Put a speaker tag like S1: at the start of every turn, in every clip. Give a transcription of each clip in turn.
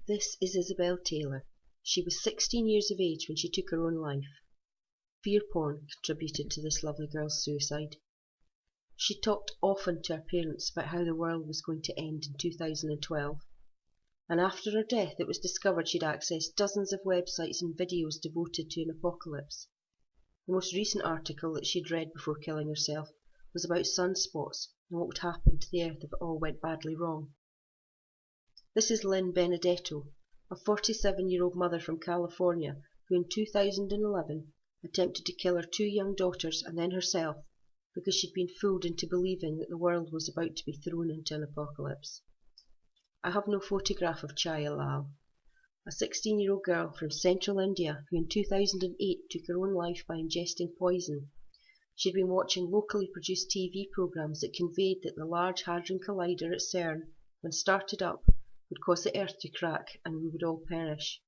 S1: This is Isabel Taylor. She was 16 years of age when she took her own life. Fear porn contributed to this lovely girl's suicide. She talked often to her parents about how the world was going to end in 2012, and after her death it was discovered she'd accessed dozens of websites and videos devoted to an apocalypse. The most recent article that she'd read before killing herself was about sunspots and what would happen to the earth if it all went badly wrong. This is Lynn Benedetto, a 47-year-old mother from California who in 2011 attempted to kill her 2 young daughters and then herself because she'd been fooled into believing that the world was about to be thrown into an apocalypse. I have no photograph of T.R.O.L.L, a 16-year-old girl from central India who in 2008 took her own life by ingesting poison. She'd been watching locally produced TV programs that conveyed that the Large Hadron Collider at CERN, when started up, would cause the earth to crack and we would all perish.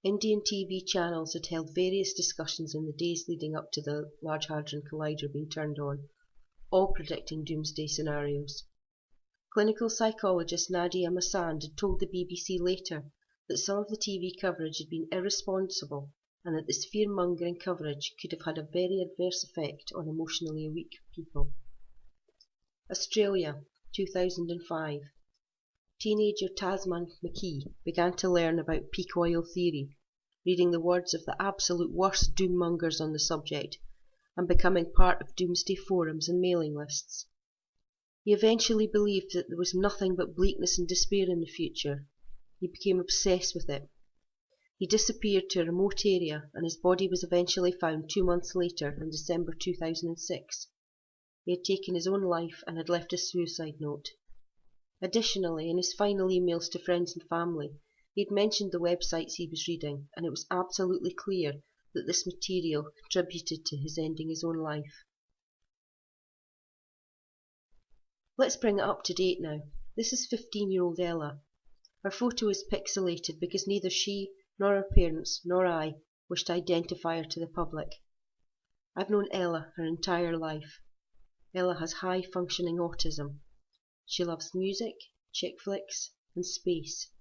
S1: Indian TV channels had held various discussions in the days leading up to the Large Hadron Collider being turned on, all predicting doomsday scenarios. Clinical psychologist Nadia Masand had told the BBC later that some of the TV coverage had been irresponsible and that this fear-mongering coverage could have had a very adverse effect on emotionally weak people. Australia, 2005. Teenager Tasman McKee began to learn about peak oil theory, reading the words of the absolute worst doommongers on the subject, and becoming part of doomsday forums and mailing lists. He eventually believed that there was nothing but bleakness and despair in the future. He became obsessed with it. He disappeared to a remote area, and his body was eventually found 2 months later in December 2006. He had taken his own life and had left a suicide note. Additionally, in his final emails to friends and family, he had mentioned the websites he was reading, and it was absolutely clear that this material contributed to his ending his own life. Let's bring it up to date now. This is 15-year-old Ella. Her photo is pixelated because neither she, nor her parents, nor I wish to identify her to the public. I've known Ella her entire life. Ella has high-functioning autism. She loves music, chick flicks, and space,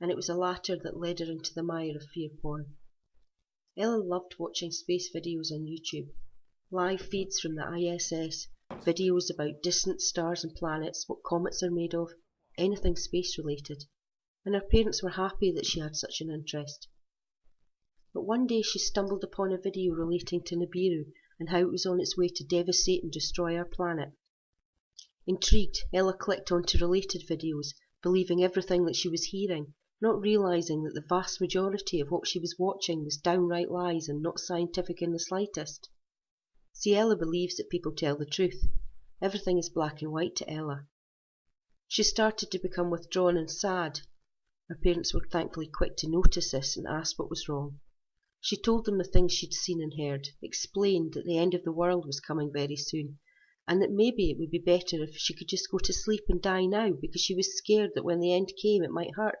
S1: and it was the latter that led her into the mire of fear porn. Ella loved watching space videos on YouTube, live feeds from the ISS, videos about distant stars and planets, what comets are made of, anything space related, and her parents were happy that she had such an interest. But one day she stumbled upon a video relating to Nibiru and how it was on its way to devastate and destroy our planet. Intrigued, Ella clicked onto related videos, believing everything that she was hearing, not realizing that the vast majority of what she was watching was downright lies and not scientific in the slightest. See, Ella believes that people tell the truth. Everything is black and white to Ella. She started to become withdrawn and sad. Her parents were thankfully quick to notice this and asked what was wrong. She told them the things she'd seen and heard, explained that the end of the world was coming very soon, and that maybe it would be better if she could just go to sleep and die now because she was scared that when the end came it might hurt,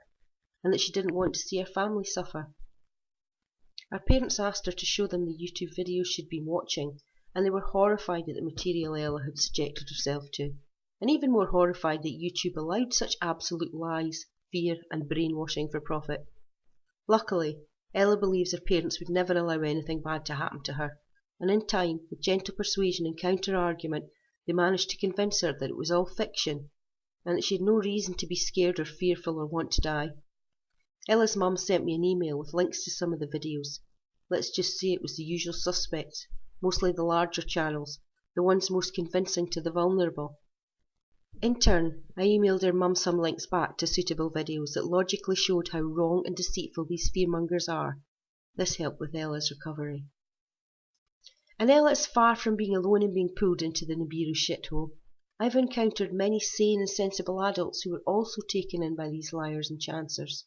S1: and that she didn't want to see her family suffer. Her parents asked her to show them the YouTube videos she'd been watching, and they were horrified at the material Ella had subjected herself to, and even more horrified that YouTube allowed such absolute lies, fear and brainwashing for profit. Luckily, Ella believes her parents would never allow anything bad to happen to her, and in time, with gentle persuasion and counter-argument, they managed to convince her that it was all fiction, and that she had no reason to be scared or fearful or want to die. Ella's mum sent me an email with links to some of the videos. Let's just say it was the usual suspects, mostly the larger channels, the ones most convincing to the vulnerable. In turn, I emailed her mum some links back to suitable videos that logically showed how wrong and deceitful these fearmongers are. This helped with Ella's recovery. And Ella is far from being alone in being pulled into the Nibiru shithole. I've encountered many sane and sensible adults who were also taken in by these liars and chancers.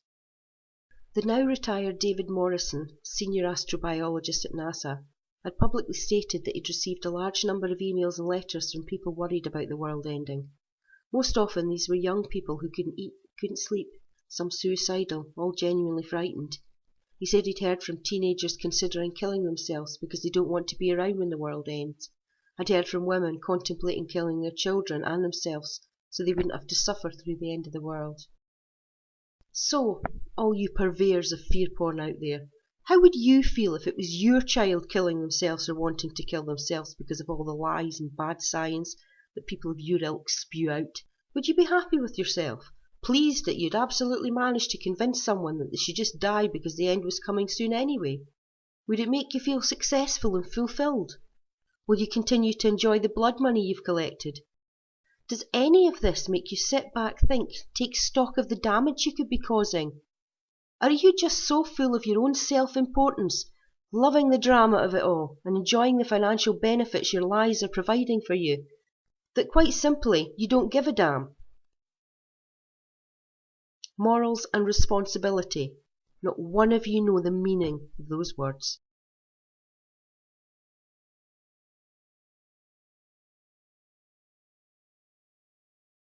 S1: The now retired David Morrison, senior astrobiologist at NASA, had publicly stated that he'd received a large number of emails and letters from people worried about the world ending. Most often these were young people who couldn't eat, couldn't sleep, some suicidal, all genuinely frightened. He said he'd heard from teenagers considering killing themselves because they don't want to be around when the world ends. I'd heard from women contemplating killing their children and themselves so they wouldn't have to suffer through the end of the world. So, all you purveyors of fear porn out there, how would you feel if it was your child killing themselves or wanting to kill themselves because of all the lies and bad science that people of your ilk spew out? Would you be happy with yourself? Pleased that you'd absolutely managed to convince someone that they should just die because the end was coming soon anyway? Would it make you feel successful and fulfilled? Will you continue to enjoy the blood money you've collected? Does any of this make you sit back, think, take stock of the damage you could be causing? Are you just so full of your own self-importance, loving the drama of it all, and enjoying the financial benefits your lies are providing for you, that quite simply you don't give a damn? Morals and responsibility. Not one of you know the meaning of those words.